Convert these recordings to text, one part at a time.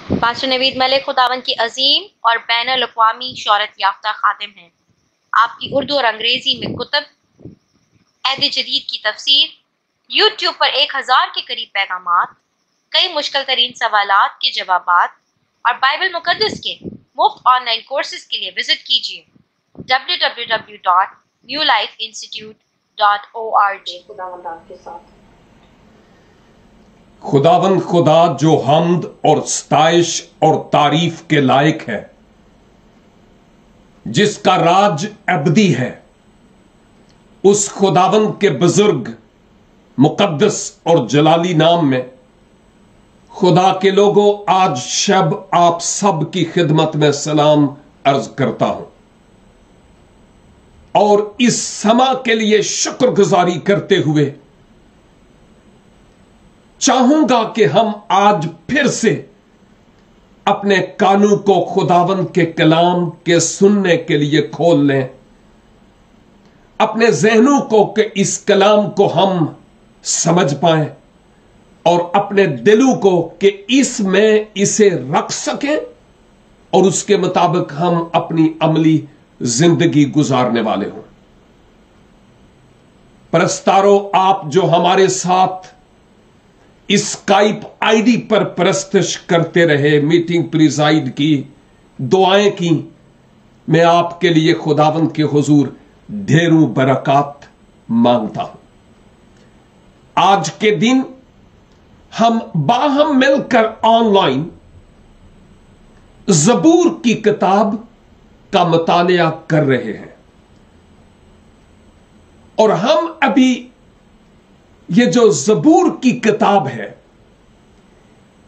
Pastor Naveed Malik खुदावन की अजीम और बैनुल अक़वामी शोहरत याफ्ता खादिम हैं। आपकी उर्दू और अंग्रेजी में कुतुब, अहद जदीद की तफसीर, यूट्यूब पर 1000 के करीब पैगामात, कई मुश्किल तरीन सवालात के जवाबात और बाइबल मुकद्दस के मुफ्त ऑनलाइन कोर्सेज के लिए विजिट कीजिए www.newlifeinstitute.org। खुदावंद आपके साथ। खुदावंद खुदा जो हम्द और सताइश और तारीफ के लायक है, जिसका राज अबदी है, उस खुदावंद के बुजुर्ग मुकद्दस और जलाली नाम में खुदा के लोगों आज शब आप सब की खिदमत में सलाम अर्ज करता हूं और इस समा के लिए शुक्रगुजारी करते हुए चाहूंगा कि हम आज फिर से अपने कानों को खुदावंद के कलाम के सुनने के लिए खोल लें, अपने जहनों को कि इस कलाम को हम समझ पाएं और अपने दिलों को कि इसमें इसे रख सकें और उसके मुताबिक हम अपनी अमली जिंदगी गुजारने वाले हों। परस्तारो, आप जो हमारे साथ इस स्काइप आईडी पर प्रस्तुत करते रहे, मीटिंग प्रिजाइड की, दुआएं की, मैं आपके लिए खुदावंद के हुजूर ढेरों बरकत मांगता हूं। आज के दिन हम बाहम मिलकर ऑनलाइन ज़बूर की किताब का मुतालिया कर रहे हैं और हम अभी ये जो ज़बूर की किताब है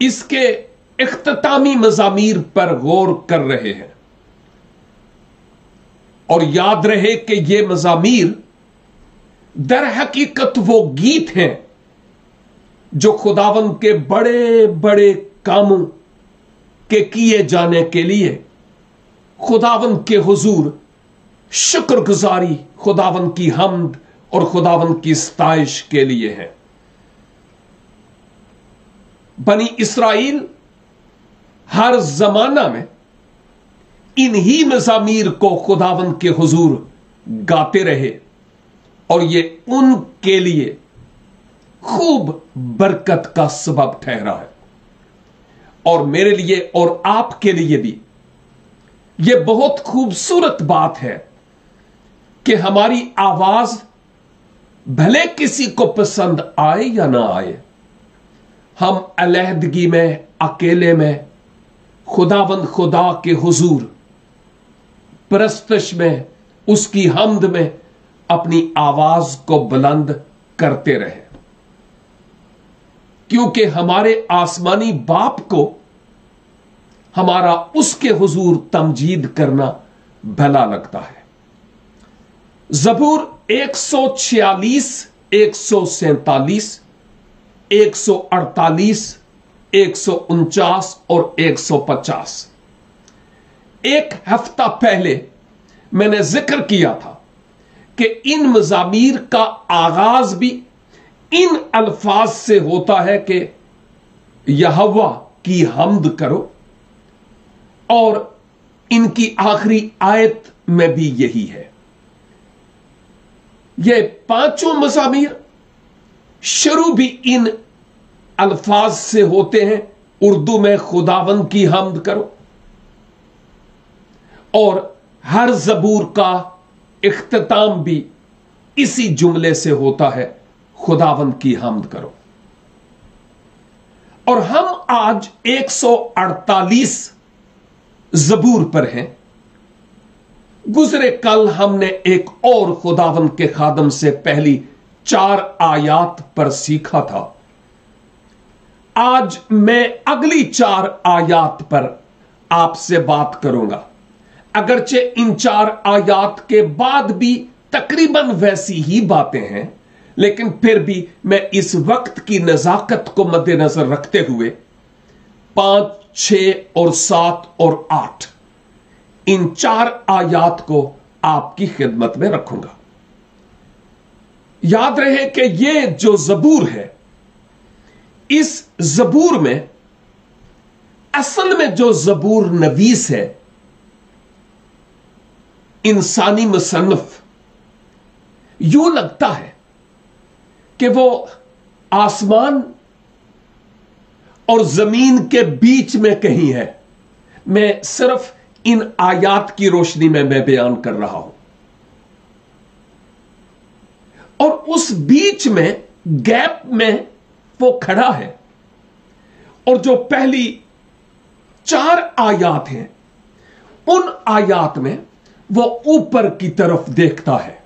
इसके इख्तितामी मज़ामीर पर गौर कर रहे हैं और याद रहे कि ये मज़ामीर दर हकीकत वो गीत हैं जो खुदावंद के बड़े बड़े कामों के किए जाने के लिए खुदावंद के हुजूर शुक्रगुजारी, खुदावंद की हम्द और खुदावंद की सताइश के लिए है। बनी इस्राइल हर जमाना में इन्हीं मज़ामीर को खुदावंद के हुजूर गाते रहे और ये उनके लिए खूब बरकत का सबब ठहरा है और मेरे लिए और आपके लिए भी यह बहुत खूबसूरत बात है कि हमारी आवाज भले किसी को पसंद आए या ना आए, हम अलहदगी में, अकेले में खुदावंद खुदा के हुजूर परस्तश में, उसकी हम्द में अपनी आवाज को बुलंद करते रहे, क्योंकि हमारे आसमानी बाप को हमारा उसके हुजूर तमजीद करना भला लगता है। ज़बूर 146, 147, 148, 149 और 150। एक हफ्ता पहले मैंने जिक्र किया था कि इन मज़ामीर का आगाज भी इन अल्फाज से होता है कि यहोवा की हम्द करो और इनकी आखिरी आयत में भी यही है। ये पांचों मज़ामीर शुरू भी इन अल्फाज से होते हैं, उर्दू में खुदावंद की हम्द करो, और हर ज़बूर का इख्तिताम भी इसी जुमले से होता है, खुदावंद की हम्द करो। और हम आज 148 ज़बूर पर हैं। गुज़रे कल हमने एक और खुदावंद के खादम से पहली 4 आयात पर सीखा था। आज मैं अगली 4 आयात पर आपसे बात करूंगा। अगरचे इन 4 आयात के बाद भी तकरीबन वैसी ही बातें हैं, लेकिन फिर भी मैं इस वक्त की नजाकत को मद्देनजर रखते हुए 5, 6 और 7 और 8 इन 4 आयात को आपकी खिदमत में रखूंगा। याद रहे कि ये जो ज़बूर है, इस ज़बूर में असल में जो जबूर नवीस है, इंसानी मुसन्निफ, यूं लगता है कि वो आसमान और जमीन के बीच में कहीं है। मैं सिर्फ इन आयात की रोशनी में मैं बयान कर रहा हूं। और उस बीच में गैप में वो खड़ा है, और जो पहली 4 आयात हैं, उन आयात में वो ऊपर की तरफ देखता है।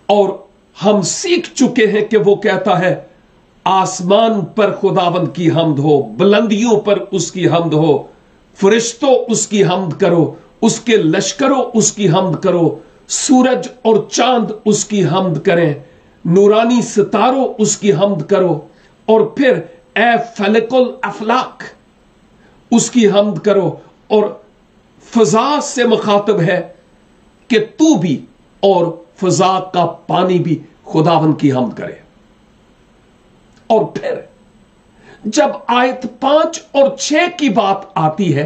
और हम सीख चुके हैं कि वो कहता है, आसमान पर खुदावंद की हम्द हो, बुलंदियों पर उसकी हम्द हो, फरिश्तों उसकी हम्द करो, उसके लश्करों उसकी हम्द करो, सूरज और चांद उसकी हम्द करें, नूरानी सितारों उसकी हम्द करो, और फिर ए फलकुल अफलाक उसकी हम्द करो। और फजा से मुखातब है कि तू भी और फजा का पानी भी खुदावंद की हम्द करे। और फिर जब आयत 5 और 6 की बात आती है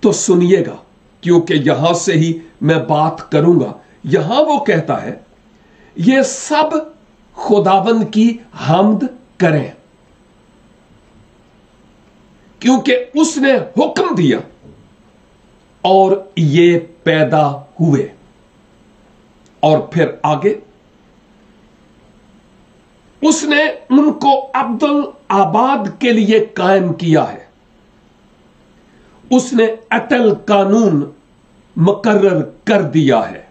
तो सुनिएगा, क्योंकि यहां से ही मैं बात करूंगा। यहां वो कहता है, ये सब खुदावंद की हम्द करें, क्योंकि उसने हुक्म दिया और ये पैदा हुए। और फिर आगे, उसने उनको अब्दुल आबाद के लिए कायम किया है, उसने अटल कानून मुकर्रर कर दिया है।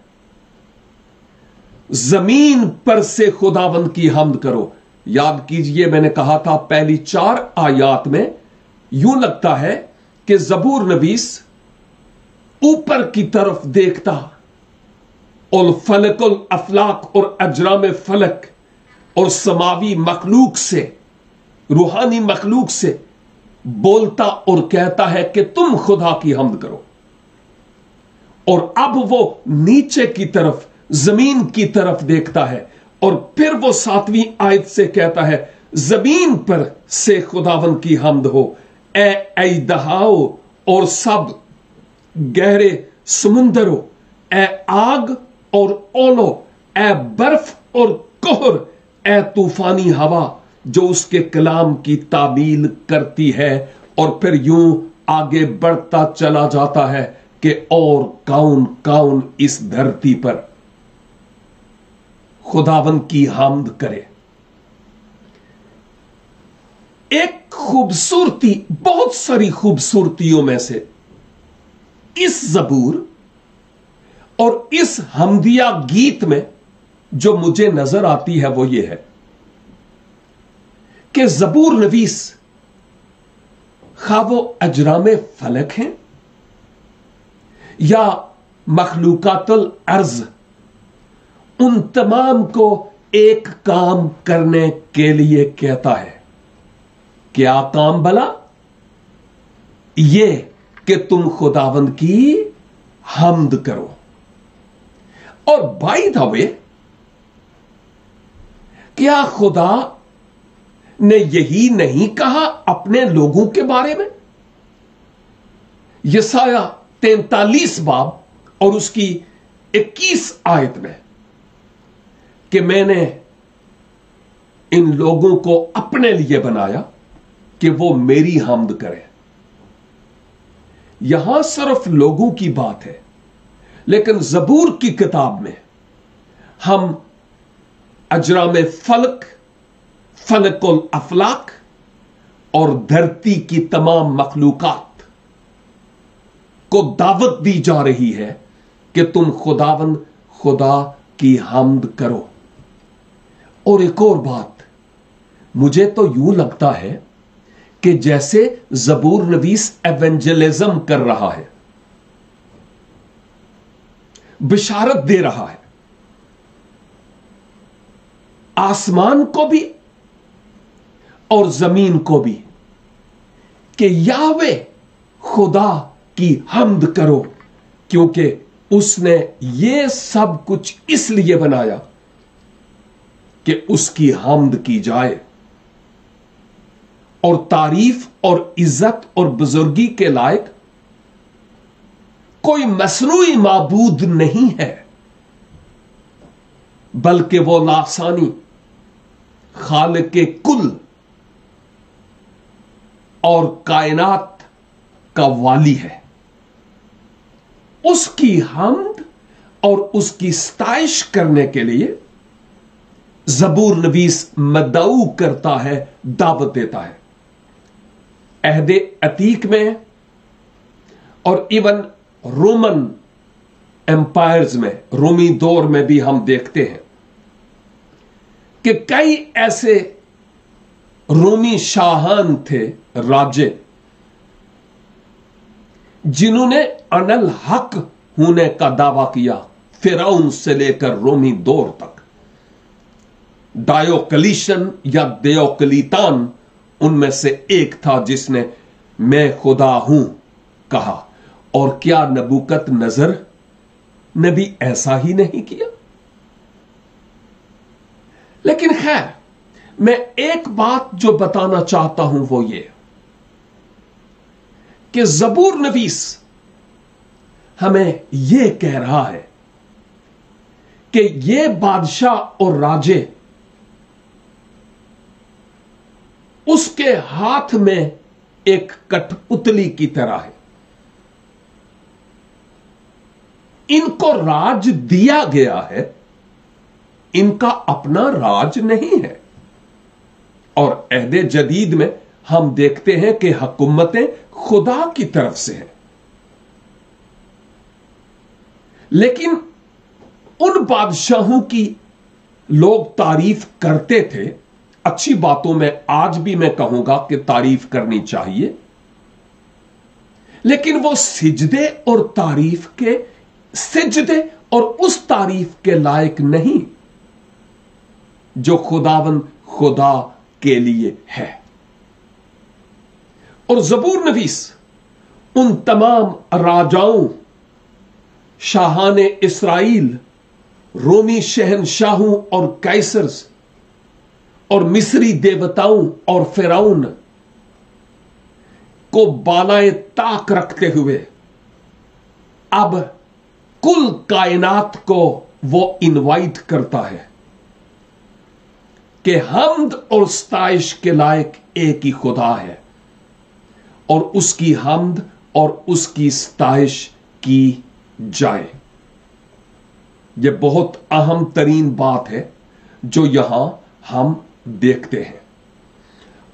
जमीन पर से खुदावंद की हम्द करो। याद कीजिए, मैंने कहा था पहली 4 आयात में यूं लगता है कि जबूर नवीस ऊपर की तरफ देखता और फलकुल अफलाक और अजराम फलक और समावी मखलूक से, रूहानी मखलूक से बोलता और कहता है कि तुम खुदा की हम्द करो। और अब वो नीचे की तरफ, जमीन की तरफ देखता है, और फिर वो 7वीं आयत से कहता है, जमीन पर से खुदावंद की हम्द हो, ए दहाओ और सब गहरे समुंदरों, ए आग और ओलो, ए बर्फ और कोहर, ए तूफानी हवा जो उसके कलाम की तामील करती है। और फिर यूं आगे बढ़ता चला जाता है कि और कौन कौन इस धरती पर खुदावंद की हम्द करे। एक खूबसूरती, बहुत सारी खूबसूरतियों में से इस जबूर और इस हमदिया गीत में जो मुझे नजर आती है वो ये है कि जबूर नवीस खा वो अजराम फलक हैं या मखलूकातुल अर्ज, उन तमाम को एक काम करने के लिए कहता है। क्या काम भला? ये कि तुम खुदावंद की हम्द करो। और बाय द वे, क्या खुदा ने यही नहीं कहा अपने लोगों के बारे में? यसाया 43 बाब और उसकी 21 आयत में कि मैंने इन लोगों को अपने लिए बनाया कि वो मेरी हम्द करें। यहां सिर्फ लोगों की बात है, लेकिन जबूर की किताब में हम अजराम फलक, फलकुल अफलाक और धरती की तमाम मखलूकात को दावत दी जा रही है कि तुम खुदावंद खुदा की हम्द करो। और एक और बात, मुझे तो यूं लगता है कि जैसे जबूर नवीस एवेंजलिज्म कर रहा है, बिशारत दे रहा है आसमान को भी और जमीन को भी कि यावे खुदा की हम्द करो, क्योंकि उसने ये सब कुछ इसलिए बनाया कि उसकी हम्द की जाए। और तारीफ और इज्जत और बुजुर्गी के लायक कोई मसनूई माबूद नहीं है, बल्कि वो लासानी खालिक के कुल और कायनात का वाली है। उसकी हम्द और उसकी सताइश करने के लिए ज़बूर नवीस मदऊ करता है, दावत देता है। अहदे अतीक में और इवन रोमन एम्पायर्स में, रोमी दौर में भी हम देखते हैं कि कई ऐसे रोमी शाहान थे, राजे, जिन्होंने अनल हक होने का दावा किया, फिरौन से लेकर रोमी दौर तक। डायोक्लिशन या दियोक्लितान उनमें से एक था जिसने मैं खुदा हूं कहा। और क्या नबूकत नजर ने भी ऐसा ही नहीं किया? लेकिन खैर, मैं एक बात जो बताना चाहता हूं वो ये कि ज़बूर नवीस हमें यह कह रहा है कि ये बादशाह और राजे उसके हाथ में एक कठपुतली की तरह है। इनको राज दिया गया है, इनका अपना राज नहीं है। और अहदे जदीद में हम देखते हैं कि हुकूमतें खुदा की तरफ से हैं। लेकिन उन बादशाहों की लोग तारीफ करते थे। अच्छी बातों में आज भी मैं कहूंगा कि तारीफ करनी चाहिए, लेकिन वो सिजदे और तारीफ के सिजदे और उस तारीफ के लायक नहीं जो खुदावंद खुदा के लिए है। और ज़बूर नवीस उन तमाम राजाओं, शाहाने इस्राइल, रोमी शहनशाहों और कैसर्स और मिस्री देवताओं और फिरौन को बालाए ताक रखते हुए अब कुल कायनात को वो इनवाइट करता है कि हम्द और सताइश के लायक एक ही खुदा है और उसकी हम्द और उसकी सताइश की जाए। यह बहुत अहम तरीन बात है जो यहां हम देखते हैं।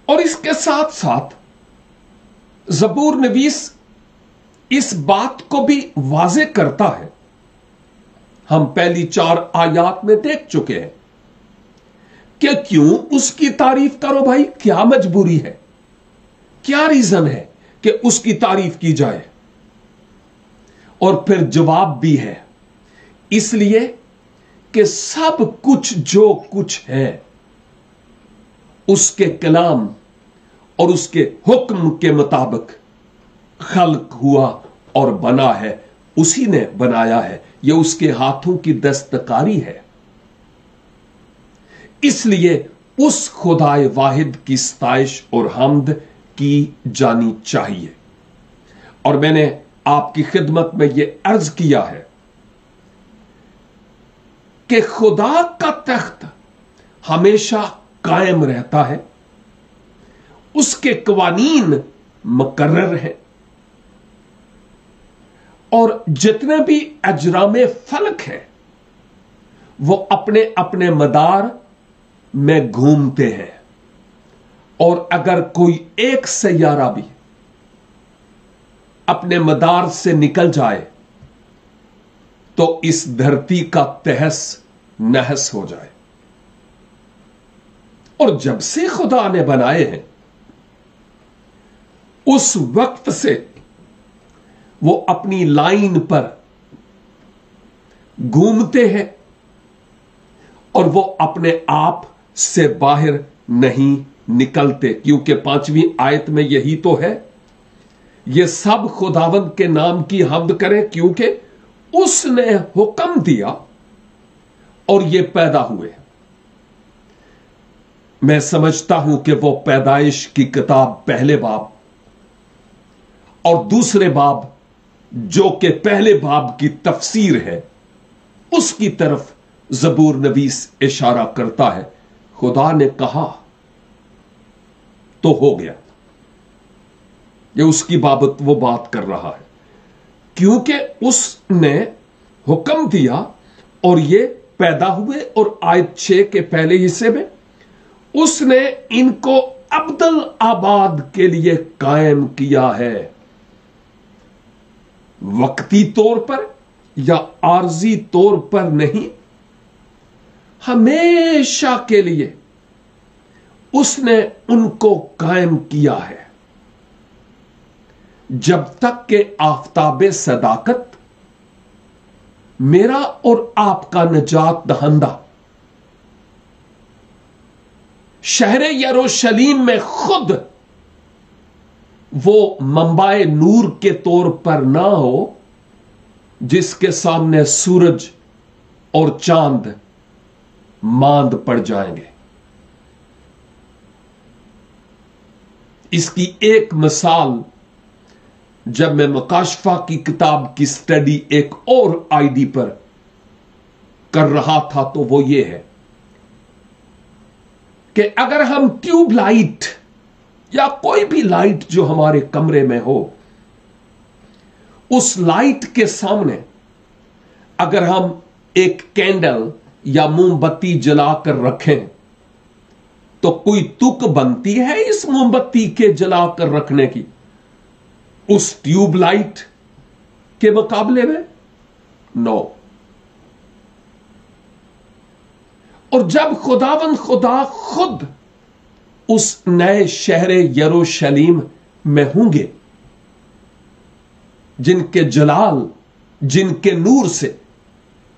और इसके साथ साथ ज़बूर नवीस इस बात को भी वाज़े करता है, हम पहली 4 आयात में देख चुके हैं कि क्यों उसकी तारीफ करो भाई, क्या मजबूरी है, क्या रीजन है कि उसकी तारीफ की जाए। और फिर जवाब भी है, इसलिए कि सब कुछ जो कुछ है उसके कलाम और उसके हुक्म के मुताबिक खल्क हुआ और बना है, उसी ने बनाया है, यह उसके हाथों की दस्तकारी है। इसलिए उस खुदाए वाहिद की सताइश और हम्द की जानी चाहिए। और मैंने आपकी खिदमत में यह अर्ज किया है कि खुदा का तख्त हमेशा कायम रहता है, उसके कवानीन मुकर्रर हैं और जितने भी अजरामे फलक हैं वो अपने अपने मदार में घूमते हैं। और अगर कोई एक सैयारा भी अपने मदार से निकल जाए तो इस धरती का तहस नहस हो जाए। और जब से खुदा ने बनाए हैं उस वक्त से वो अपनी लाइन पर घूमते हैं और वो अपने आप से बाहर नहीं निकलते, क्योंकि 5वीं आयत में यही तो है, ये सब खुदावंद के नाम की हम्द करें क्योंकि उसने हुक्म दिया और ये पैदा हुए। मैं समझता हूं कि वो पैदाइश की किताब पहले बाब और दूसरे बाब जो कि पहले बाब की तफसीर है उसकी तरफ ज़बूर नवीस इशारा करता है। खुदा ने कहा तो हो गया, ये उसकी बाबत वो बात कर रहा है, क्योंकि उसने हुक्म दिया और ये पैदा हुए। और आयत 6 के पहले हिस्से में उसने इनको अब्दुल आबाद के लिए कायम किया है, वक्ती तौर पर या आर्जी तौर पर नहीं, हमेशा के लिए उसने उनको कायम किया है, जब तक के आफताबे सदाकत मेरा और आपका निजात दहंदा शहरे यरूशलेम में खुद वो मंबाए नूर के तौर पर ना हो, जिसके सामने सूरज और चांद मांद पड़ जाएंगे। इसकी एक मिसाल जब मैं मुकाशफा की किताब की स्टडी एक और आईडी पर कर रहा था तो वो ये है कि अगर हम ट्यूबलाइट या कोई भी लाइट जो हमारे कमरे में हो, उस लाइट के सामने अगर हम एक कैंडल या मोमबत्ती जलाकर रखें तो कोई तुक बनती है इस मोमबत्ती के जलाकर रखने की उस ट्यूबलाइट के मुकाबले में? नो। और जब खुदावंद खुदा खुद उस नए शहरे यरूशलेम में होंगे, जिनके जलाल, जिनके नूर से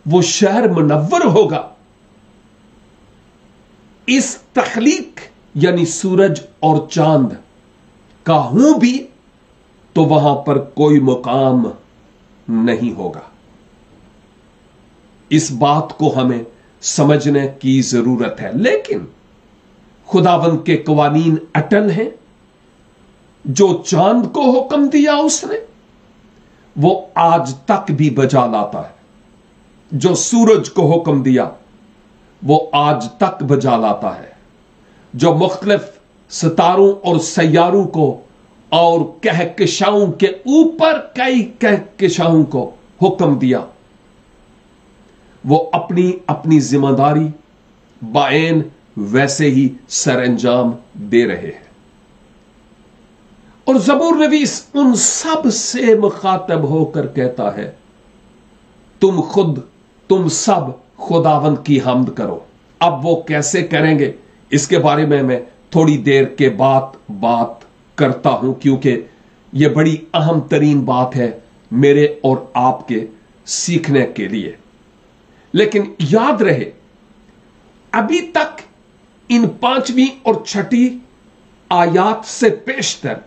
वो शहर मुनव्वर होगा, इस तखलीक यानी सूरज और चांद का हूं भी, तो वहां पर कोई मुकाम नहीं होगा। इस बात को हमें समझने की जरूरत है। लेकिन खुदावंद के कवानीन अटल हैं। जो चांद को हुक्म दिया उसने, वो आज तक भी बजा लाता है। जो सूरज को हुक्म दिया, वो आज तक बजा लाता है। जो मुख्तलिफ सितारों और सैयारों को और कहकशाओं के ऊपर कई कहकशाओं को हुक्म दिया, वो अपनी अपनी जिम्मेदारी बाएन वैसे ही सरअंजाम दे रहे हैं। और ज़बूर नवीस उन सब से मुखातब होकर कहता है, तुम सब खुदावंद की हम्द करो। अब वो कैसे करेंगे इसके बारे में मैं थोड़ी देर के बाद बात करता हूं, क्योंकि यह बड़ी अहम तरीन बात है मेरे और आपके सीखने के लिए। लेकिन याद रहे, अभी तक इन 5वीं और 6ठी आयात से पेशतर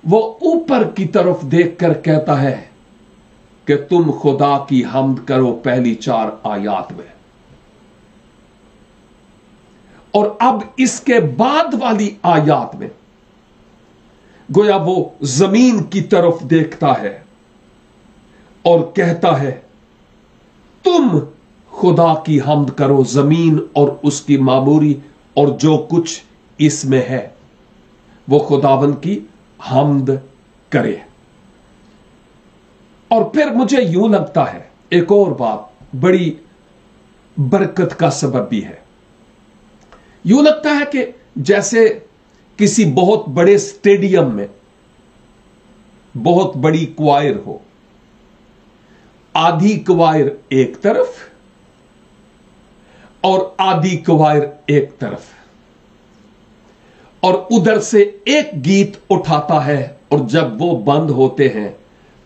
वो ऊपर की तरफ देखकर कहता है कि तुम खुदा की हम्द करो, पहली 4 आयात में। और अब इसके बाद वाली आयात में गोया वो जमीन की तरफ देखता है और कहता है, तुम खुदा की हम्द करो, जमीन और उसकी मामूरी और जो कुछ इसमें है वो खुदावंद की हम्द करे। और फिर मुझे यूं लगता है एक और बात बड़ी बरकत का सबब भी है। यूं लगता है कि जैसे किसी बहुत बड़े स्टेडियम में बहुत बड़ी क्वायर हो, आधी क्वायर एक तरफ और आधी क्वायर एक तरफ, और उधर से एक गीत उठाता है और जब वो बंद होते हैं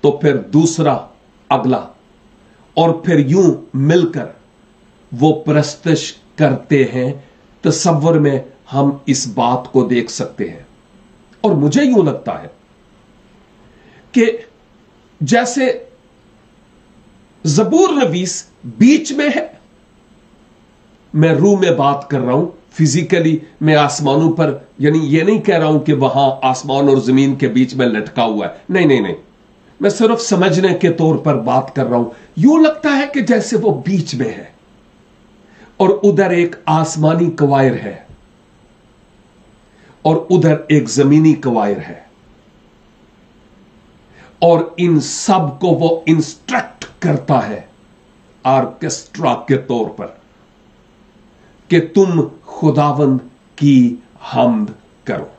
तो फिर दूसरा, अगला, और फिर यूं मिलकर वो प्रस्तुत करते हैं। तसव्वुर में हम इस बात को देख सकते हैं। और मुझे यूं लगता है कि जैसे ज़बूर नवीस बीच में है, मैं रूह में बात कर रहा हूं, फिजिकली मैं आसमानों पर, यानी ये नहीं कह रहा हूं कि वहां आसमान और जमीन के बीच में लटका हुआ है, नहीं नहीं नहीं, मैं सिर्फ समझने के तौर पर बात कर रहा हूं। यूं लगता है कि जैसे वो बीच में है और उधर एक आसमानी कवायर है और उधर एक जमीनी कवायर है, और इन सब को वो इंस्ट्रक्ट करता है ऑर्केस्ट्रा के तौर पर कि तुम खुदावंद की हम्द करो।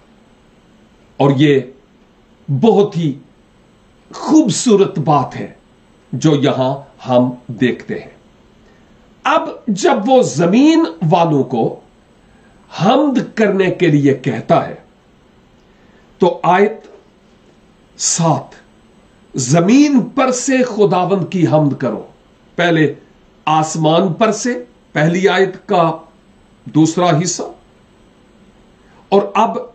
और ये बहुत ही खूबसूरत बात है जो यहां हम देखते हैं। अब जब वो जमीन वालों को हम्द करने के लिए कहता है तो आयत 7, जमीन पर से खुदावंद की हम्द करो। पहले आसमान पर से, पहली आयत का दूसरा हिस्सा, और अब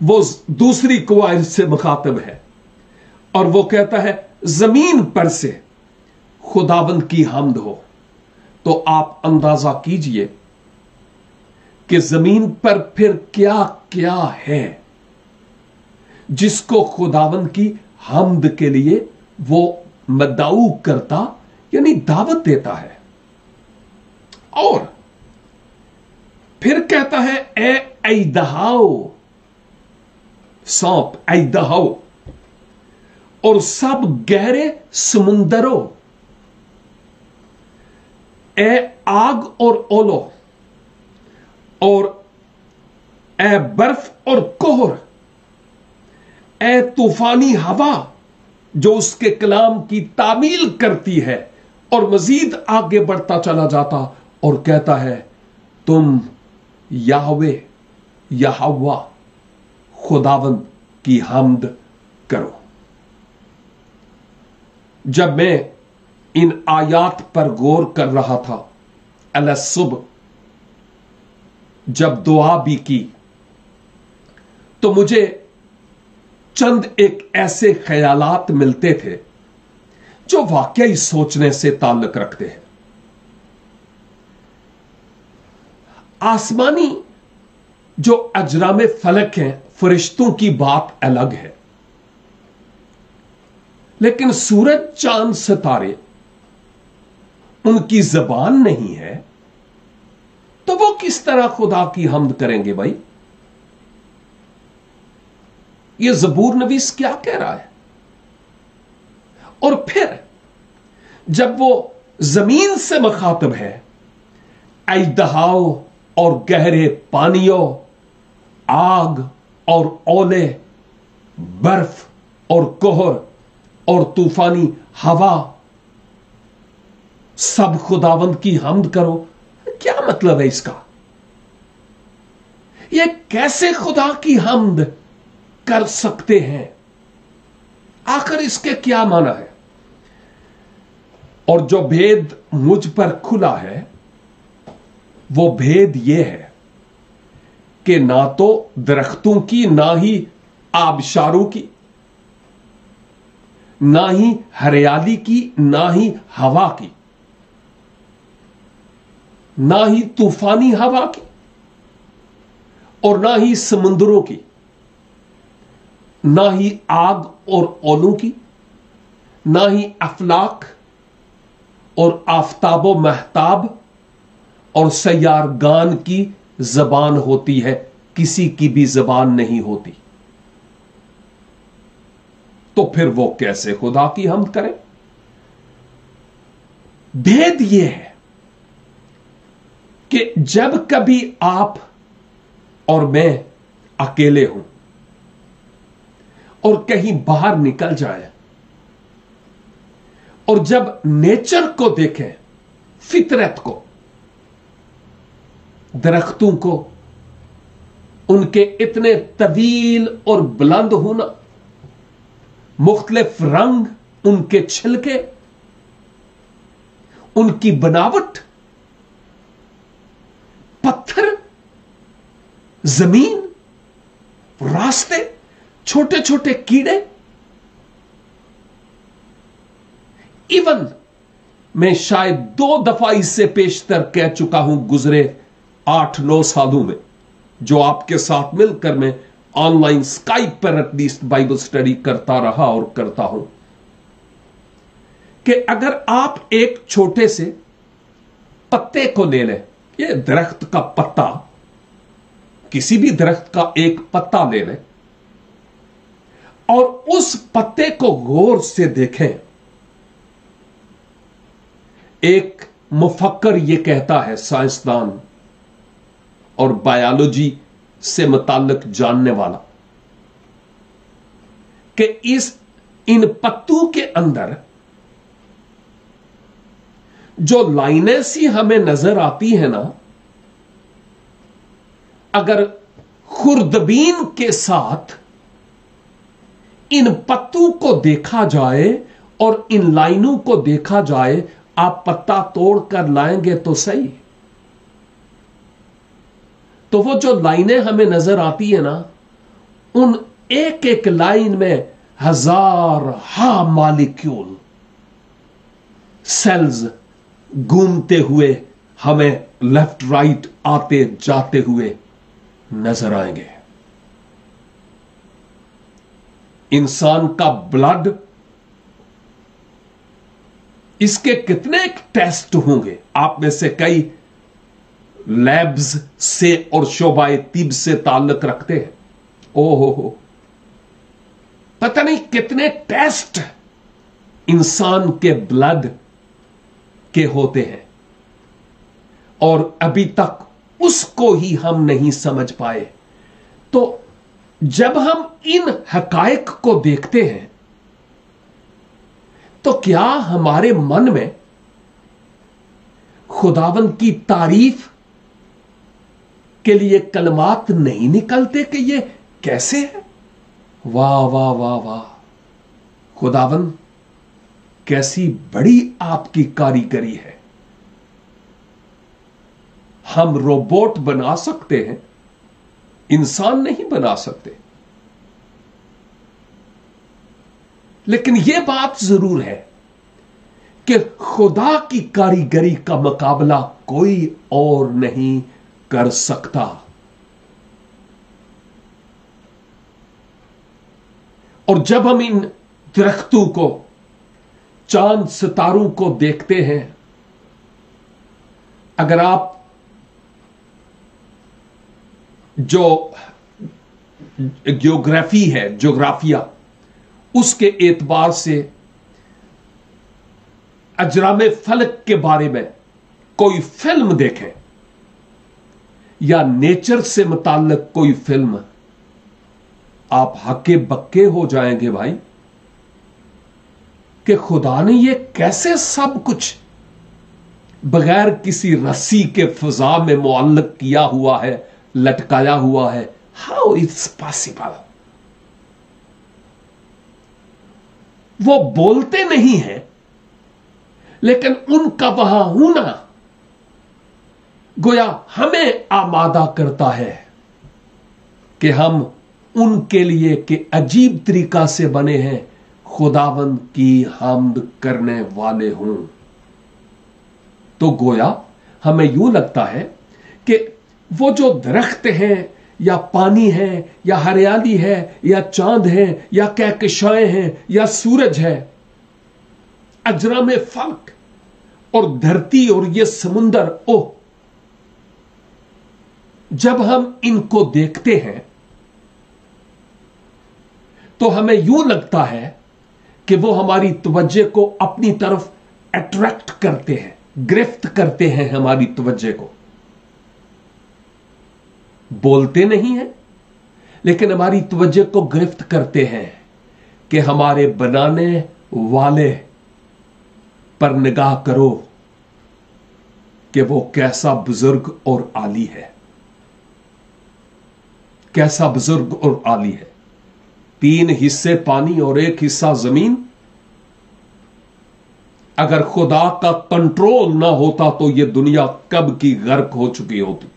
वो दूसरी कवायद से मुखातिब है और वो कहता है जमीन पर से खुदावंद की हम्द हो। तो आप अंदाजा कीजिए कि जमीन पर फिर क्या क्या है जिसको खुदावंद की हम्द के लिए वो मदाऊ करता, यानी दावत देता है। और फिर कहता है ए ऐदहाओ, सांप ऐदहाओ, और सब गहरे समुंदरों, ए आग और ओलो, और ए बर्फ और कोहर, ए तूफानी हवा जो उसके कलाम की तामील करती है। और मजीद आगे बढ़ता चला जाता और कहता है तुम याहवे यहोवा खुदावंद की हम्द करो। जब मैं इन आयात पर गौर कर रहा था अल सुबह, जब दुआ भी की, तो मुझे चंद एक ऐसे ख्यालात मिलते थे जो वाकई सोचने से ताल्लुक रखते हैं। आसमानी जो अजराम फलक हैं, फरिश्तों की बात अलग है, लेकिन सूरज चांद सितारे उनकी जबान नहीं है, तो वो किस तरह खुदा की हम्द करेंगे भाई? ये ज़बूर नवीस क्या कह रहा है? और फिर जब वो जमीन से मुखातिब है, ऐदहाओ और गहरे पानियों, आग और ओले, बर्फ और कोहर और तूफानी हवा, सब खुदावंद की हम्द करो। क्या मतलब है इसका? ये कैसे खुदा की हम्द कर सकते हैं? आखिर इसके क्या माना है? और जो भेद मुझ पर खुला है वो भेद यह है कि ना तो दरख्तों की, ना ही आबशारों की, ना ही हरियाली की, ना ही हवा की, ना ही तूफानी हवा की, और ना ही समुद्रों की, ना ही आग और ओलों की, ना ही अफलाक और आफताबो महताब और सयारगान की जबान होती है, किसी की भी जबान नहीं होती। तो फिर वो कैसे खुदा की हम्द करें? भेद यह है कि जब कभी आप और मैं अकेले हूं और कहीं बाहर निकल जाए और जब नेचर को देखें, फितरत को, दरख्तों को, उनके इतने तवील और बुलंद होना, मुख्तलिफ रंग, उनके छिलके, उनकी बनावट, पत्थर, जमीन, रास्ते, छोटे छोटे कीड़े, इवन मैं शायद 2 दफा इससे पेशतर कह चुका हूं गुजरे 8-9 सालों में जो आपके साथ मिलकर मैं ऑनलाइन स्काइप पर एटलीस्ट बाइबल स्टडी करता रहा और करता हूं, कि अगर आप एक छोटे से पत्ते को ले लें, ये दरख्त का पत्ता, किसी भी दरख्त का एक पत्ता ले लें और उस पत्ते को गौर से देखें। एक मुफक्कर यह कहता है, साइंसदान और बायोलॉजी से मुताल्लिक जानने वाला, कि इन पत्तों के अंदर जो लाइनें सी हमें नजर आती है ना, अगर खुर्दबीन के साथ इन पत्तों को देखा जाए और इन लाइनों को देखा जाए, आप पत्ता तोड़कर लाएंगे तो सही, तो वो जो लाइनें हमें नजर आती है ना, उन एक एक लाइन में हजार मॉलिक्यूल सेल्स घूमते हुए हमें लेफ्ट राइट आते जाते हुए नजर आएंगे। इंसान का ब्लड, इसके कितने टेस्ट होंगे? आप में से कई लैब्स से और शोबाए तिब से ताल्लुक रखते हैं। ओहो, पता नहीं कितने टेस्ट इंसान के ब्लड के होते हैं, और अभी तक उसको ही हम नहीं समझ पाए। तो जब हम इन हकायक को देखते हैं, तो क्या हमारे मन में खुदावंद की तारीफ के लिए कलमात नहीं निकलते कि ये कैसे है? वाह वाह वाह वाह, खुदावंद कैसी बड़ी आपकी कारीगरी है। हम रोबोट बना सकते हैं, इंसान नहीं बना सकते। लेकिन यह बात जरूर है कि खुदा की कारीगरी का मुकाबला कोई और नहीं कर सकता। और जब हम इन दरख्तों को, चांद सितारों को देखते हैं, अगर आप जो ज्योग्राफी है, ज्योग्राफिया, उसके एतबार से अजराम फलक के बारे में कोई फिल्म देखें या नेचर से मुताल्लिक कोई फिल्म, आप हक्के बक्के हो जाएंगे भाई, कि खुदा ने ये कैसे सब कुछ बगैर किसी रस्सी के फिजा में मुअल्लक किया हुआ है, लटकाया हुआ है। How it's possible? वो बोलते नहीं हैं, लेकिन उनका वहां होना गोया हमें आमादा करता है कि हम उनके लिए के अजीब तरीका से बने हैं, खुदावंद की हम्द करने वाले हों। तो गोया हमें यूं लगता है कि वो जो दरख्त हैं या पानी है या हरियाली है या चांद है या कहकशाएं हैं या सूरज है, अजराम फल्क और धरती और ये समुंदर, ओह, जब हम इनको देखते हैं तो हमें यूं लगता है कि वो हमारी तवज्जो को अपनी तरफ अट्रैक्ट करते हैं, गिरफ्त करते हैं हमारी तवज्जो को। बोलते नहीं हैं, लेकिन हमारी तवज्जो को गिरफ्त करते हैं कि हमारे बनाने वाले पर निगाह करो कि वो कैसा बुजुर्ग और आली है, कैसा बुजुर्ग और आली है। 3 हिस्से पानी और 1 हिस्सा जमीन। अगर खुदा का कंट्रोल ना होता तो यह दुनिया कब की गर्क हो चुकी होती।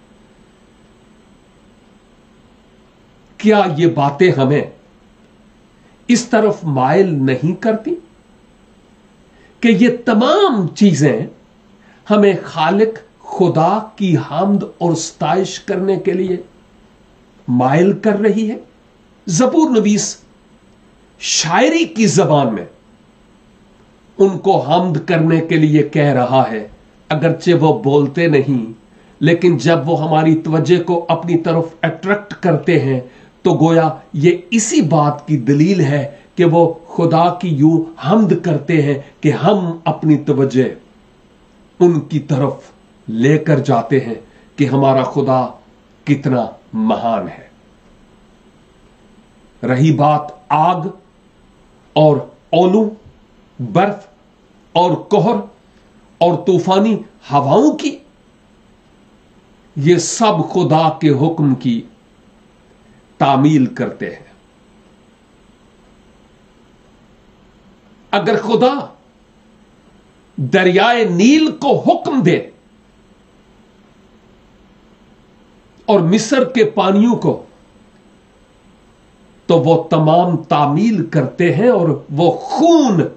क्या ये बातें हमें इस तरफ माइल नहीं करती कि ये तमाम चीजें हमें खालिक खुदा की हामद और सताइश करने के लिए माइल कर रही है। ज़बूर नवीस शायरी की जबान में उनको हामद करने के लिए कह रहा है, अगरचे वो बोलते नहीं, लेकिन जब वो हमारी तवज्जो को अपनी तरफ अट्रैक्ट करते हैं तो गोया ये इसी बात की दलील है कि वो खुदा की यूं हम्द करते हैं कि हम अपनी तवज्जो उनकी तरफ लेकर जाते हैं कि हमारा खुदा कितना महान है। रही बात आग और ओलू, बर्फ और कोहर और तूफानी हवाओं की, ये सब खुदा के हुक्म की तामील करते हैं। अगर खुदा दरियाए नील को हुक्म दे और मिस्र के पानियों को, तो वो तमाम तामील करते हैं और वो खून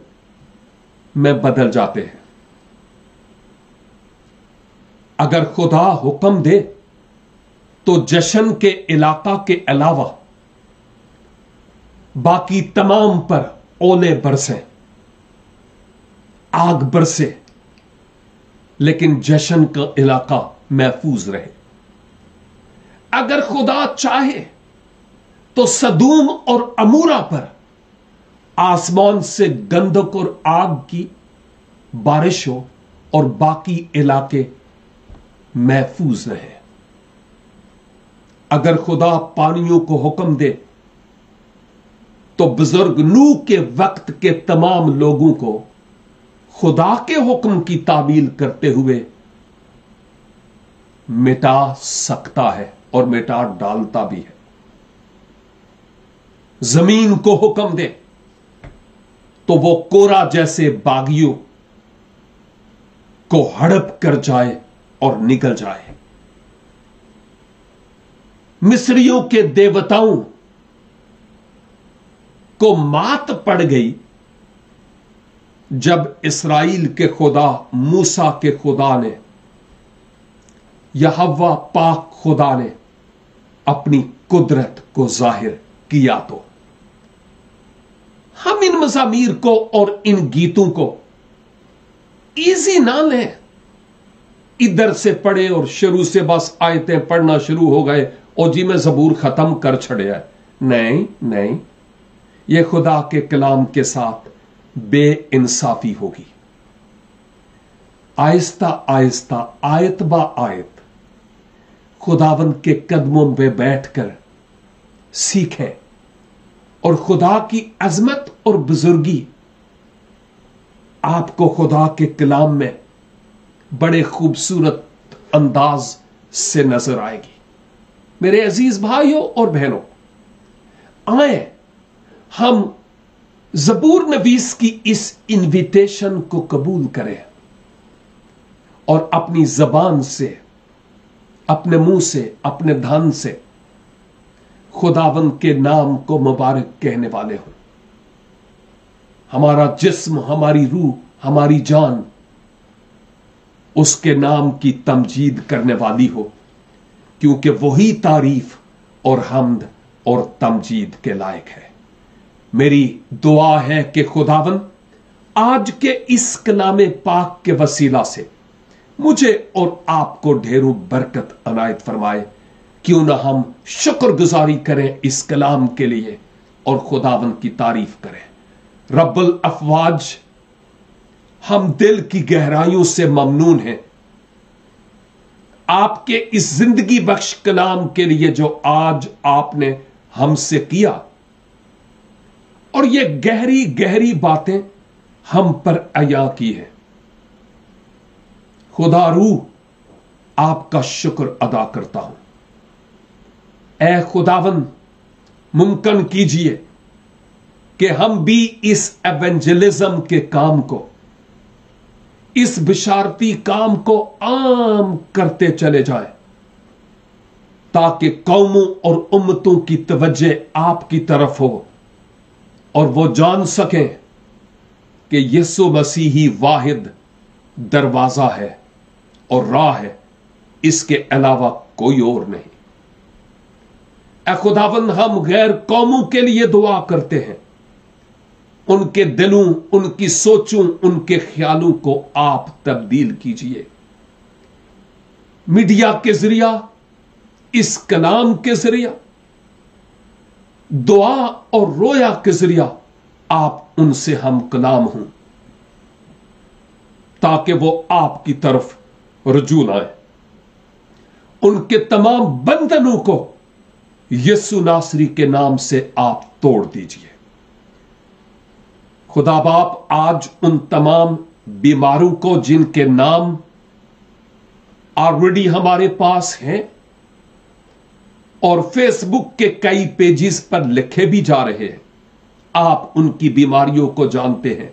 में बदल जाते हैं। अगर खुदा हुक्म दे तो जश्न के इलाका के अलावा बाकी तमाम पर ओले बरसें, आग बरसे, लेकिन जश्न का इलाका महफूज रहे। अगर खुदा चाहे तो सदूम और अमूरा पर आसमान से गंधक और आग की बारिश हो और बाकी इलाके महफूज रहे। अगर खुदा पानियों को हुक्म दे तो बुजुर्ग नूह के वक्त के तमाम लोगों को खुदा के हुक्म की तामील करते हुए मिटा सकता है और मिटा डालता भी है। जमीन को हुक्म दे तो वो कोरा जैसे बागियों को हड़प कर जाए और निकल जाए। मिस्रियों के देवताओं को मात पड़ गई जब इस्राएल के खुदा मूसा के खुदा ने, यहोवा पाक खुदा ने अपनी कुदरत को जाहिर किया। तो हम इन मज़ामीर को और इन गीतों को इजी ना लें, इधर से पढ़े और शुरू से बस आयतें पढ़ना शुरू हो गए और जी मैं ज़बूर खत्म कर छड़िया। नहीं नहीं, यह खुदा के कलाम के साथ बेइंसाफी होगी। आहिस्ता आहिस्ता, आयत बा आयत खुदावंद के कदमों में बैठकर सीखें और खुदा की अजमत और बुजुर्गी आपको खुदा के कलाम में बड़े खूबसूरत अंदाज से नजर आएगी। मेरे अजीज भाइयों और बहनों, आए हम ज़बूर नवीस की इस इनविटेशन को कबूल करें और अपनी जबान से, अपने मुंह से, अपने धन से खुदावंद के नाम को मुबारक कहने वाले हों। हमारा जिस्म, हमारी रूह, हमारी जान उसके नाम की तमजीद करने वाली हो, क्योंकि वही तारीफ और हम्द और तमजीद के लायक है। मेरी दुआ है कि खुदावंद आज के इस कलामे पाक के वसीला से मुझे और आपको ढेरों बरकत अनायत फरमाए। क्यों ना हम शुक्रगुजारी करें इस कलाम के लिए और खुदावंद की तारीफ करें। रब्बुल अफवाज, हम दिल की गहराइयों से ममनून हैं आपके इस जिंदगी बख्श कलाम के लिए जो आज आपने हमसे किया, और ये गहरी गहरी बातें हम पर अया की है। खुदा रूह आपका शुक्र अदा करता हूं। ऐ खुदावंद, मुमकिन कीजिए कि हम भी इस एवेंजलिज्म के काम को, इस बिशारती काम को आम करते चले जाएं, ताकि कौमों और उम्मतों की तवज्जो आपकी तरफ हो और वो जान सकें कि यीशु मसीह ही वाहिद दरवाजा है और राह है इसके अलावा कोई और नहीं। ऐ खुदावंद, हम गैर कौमों के लिए दुआ करते हैं, उनके दिलों, उनकी सोचों, उनके ख्यालों को आप तब्दील कीजिए। मीडिया के जरिया, इस कलाम के जरिया, दुआ और रोया के जरिया आप उनसे हम कलाम हों, ताकि वो आपकी तरफ रुजू लाएं। उनके तमाम बंधनों को यीशु नासरी के नाम से आप तोड़ दीजिए। खुदा बाप, आज उन तमाम बीमारों को जिनके नाम ऑलरेडी हमारे पास हैं और फेसबुक के कई पेजेस पर लिखे भी जा रहे हैं, आप उनकी बीमारियों को जानते हैं।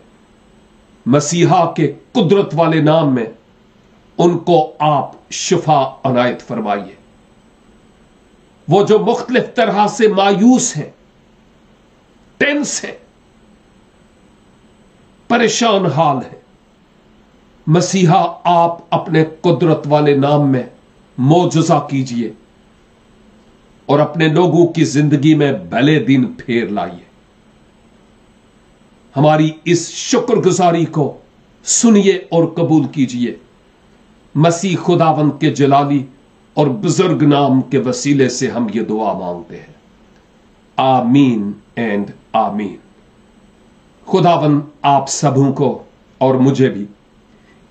मसीहा के कुदरत वाले नाम में उनको आप शिफा अनायत फरमाइए। वो जो मुख्तलिफ तरह से मायूस हैं, टेंस हैं, परेशान हाल है, मसीहा आप अपने कुदरत वाले नाम में मौजज़ा कीजिए और अपने लोगों की जिंदगी में भले दिन फेर लाइए। हमारी इस शुक्रगुजारी को सुनिए और कबूल कीजिए। मसीह खुदावंद के जलाली और बुजुर्ग नाम के वसीले से हम ये दुआ मांगते हैं। आमीन एंड आमीन। खुदावंद आप सबों को और मुझे भी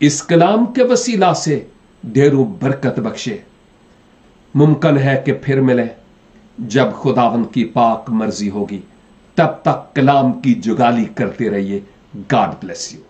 इस कलाम के वसीला से ढेरों बरकत बख्शे। मुमकिन है कि फिर मिले जब खुदावंद की पाक मर्जी होगी। तब तक कलाम की जुगाली करते रहिए। God bless you.